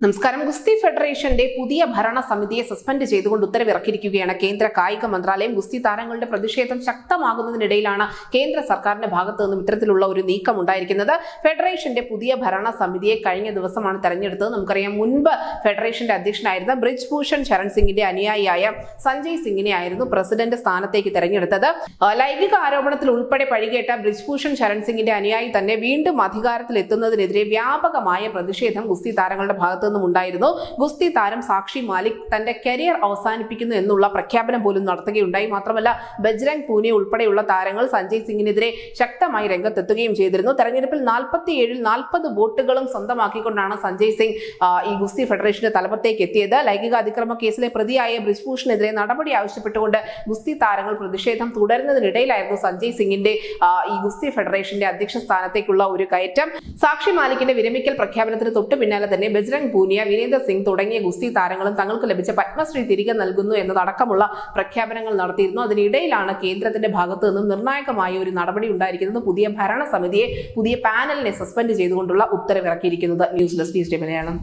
നമസ്കാരം. ഗുസ്തി ഫെഡറേഷന്റെ പുതിയ ഭരണ സമിതിയെ സസ്പെൻഡ് ചെയ്തുകൊണ്ട് ഉത്തരവിറക്കിയിരിക്കുകയാണ് കേന്ദ്ര കായിക മന്ത്രാലയം. ഗുസ്തി താരങ്ങളുടെ പ്രതിഷേധം ശക്തമാകുന്നതിനിടയിലാണ് കേന്ദ്ര സർക്കാരിന്റെ ഭാഗത്തു നിന്നും ഇത്തരത്തിലുള്ള ഒരു നീക്കം ഉണ്ടായിരിക്കുന്നത്. ഫെഡറേഷന്റെ പുതിയ ഭരണ സമിതിയെ കഴിഞ്ഞ ദിവസമാണ് തെരഞ്ഞെടുത്തത്. നമുക്കറിയാം, മുൻപ് ഫെഡറേഷന്റെ അധ്യക്ഷനായിരുന്ന ബ്രിജ്ഭൂഷൺ ശരൺ സിംഗിന്റെ അനുയായിയായ സഞ്ജയ് സിംഗിനെ ആയിരുന്നു പ്രസിഡന്റ് സ്ഥാനത്തേക്ക് തെരഞ്ഞെടുത്തത്. ലൈംഗിക ആരോപണത്തിൽ ഉൾപ്പെടെ പഴികേട്ട ബ്രിജ്ഭൂഷൺ ശരൺ സിംഗിന്റെ അനുയായി തന്നെ വീണ്ടും അധികാരത്തിൽ എത്തുന്നതിനെതിരെ വ്യാപകമായ പ്രതിഷേധം ഗുസ്തി താരങ്ങളുടെ ഭാഗത്ത് ഉണ്ടായിരുന്നു. ഗുസ്തി താരം സാക്ഷി മാലിക് തന്റെ കരിയർ അവസാനിപ്പിക്കുന്നു എന്നുള്ള പ്രഖ്യാപനം പോലും നടത്തുകയുണ്ടായി. മാത്രമല്ല, ബജ്രംഗ് പൂനിയ ഉൾപ്പെടെയുള്ള താരങ്ങൾ സഞ്ജയ് സിംഗിനെതിരെ ശക്തമായി രംഗത്തെത്തുകയും ചെയ്തിരുന്നു. തെരഞ്ഞെടുപ്പിൽ 47-ൽ 40 വോട്ടുകളും സ്വന്തമാക്കിക്കൊണ്ടാണ് സഞ്ജയ് സിംഗ് ഈ ഗുസ്തി ഫെഡറേഷന്റെ തലപ്പത്തേക്ക് എത്തിയത്. ലൈംഗിക അതിക്രമ കേസിലെ പ്രതിയായ ബ്രിജ്ഭൂഷണെതിരെ നടപടി ആവശ്യപ്പെട്ടുകൊണ്ട് ഗുസ്തി താരങ്ങൾ പ്രതിഷേധം തുടരുന്നതിനിടയിലായിരുന്നു സഞ്ജയ് സിംഗിന്റെ ഈ ഗുസ്തി ഫെഡറേഷന്റെ അധ്യക്ഷ സ്ഥാനത്തേക്കുള്ള ഒരു കയറ്റം. സാക്ഷി മാലിക്കിന്റെ വിരമിക്കൽ പ്രഖ്യാപനത്തിന് തൊട്ടു പിന്നാലെ തന്നെ ബജ്രംഗ് പൂനിയ, വീരേന്ദർ സിംഗ് തുടങ്ങിയ ഗുസ്തി താരങ്ങളും തങ്ങൾക്ക് ലഭിച്ച പത്മശ്രീ തിരികെ നൽകുന്നു എന്നതടക്കമുള്ള പ്രഖ്യാപനങ്ങൾ നടത്തിയിരുന്നു. അതിനിടയിലാണ് കേന്ദ്രത്തിന്റെ ഭാഗത്തു നിന്നും നിർണായകമായ ഒരു നടപടി ഉണ്ടായിരിക്കുന്നത്. പുതിയ ഭരണസമിതിയെ, പുതിയ പാനലിനെ സസ്പെൻഡ് ചെയ്തുകൊണ്ടുള്ള ഉത്തരവിറക്കിയിരിക്കുന്നത്. News desk Malayalam.